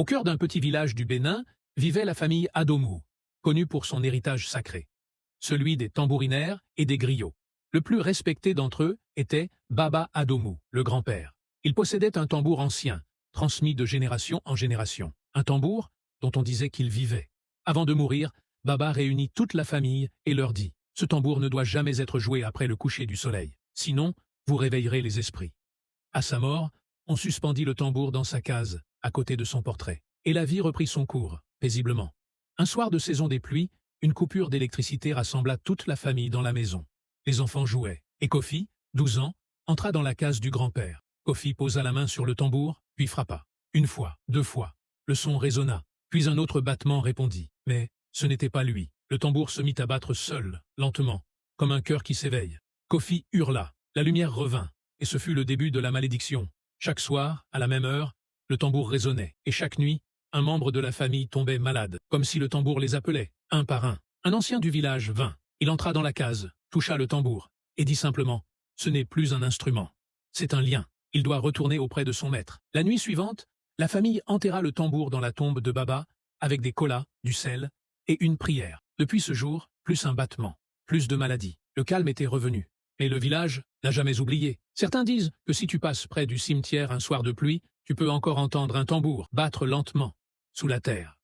Au cœur d'un petit village du Bénin vivait la famille Adomou, connue pour son héritage sacré, celui des tambourinaires et des griots. Le plus respecté d'entre eux était Baba Adomou, le grand-père. Il possédait un tambour ancien, transmis de génération en génération. Un tambour dont on disait qu'il vivait. Avant de mourir, Baba réunit toute la famille et leur dit « Ce tambour ne doit jamais être joué après le coucher du soleil, sinon vous réveillerez les esprits. » À sa mort, on suspendit le tambour dans sa case, à côté de son portrait. Et la vie reprit son cours, paisiblement. Un soir de saison des pluies, une coupure d'électricité rassembla toute la famille dans la maison. Les enfants jouaient, et Kofi, 12 ans, entra dans la case du grand-père. Kofi posa la main sur le tambour, puis frappa. Une fois, 2 fois. Le son résonna, puis un autre battement répondit. Mais ce n'était pas lui. Le tambour se mit à battre seul, lentement, comme un cœur qui s'éveille. Kofi hurla. La lumière revint, et ce fut le début de la malédiction. Chaque soir, à la même heure, le tambour résonnait, et chaque nuit, un membre de la famille tombait malade, comme si le tambour les appelait, un par un. Un ancien du village vint. Il entra dans la case, toucha le tambour, et dit simplement « Ce n'est plus un instrument. C'est un lien. Il doit retourner auprès de son maître. » La nuit suivante, la famille enterra le tambour dans la tombe de Baba, avec des colas, du sel, et une prière. Depuis ce jour, plus un battement, plus de maladies. Le calme était revenu. Mais le village n'a jamais oublié. Certains disent que si tu passes près du cimetière un soir de pluie, tu peux encore entendre un tambour battre lentement sous la terre.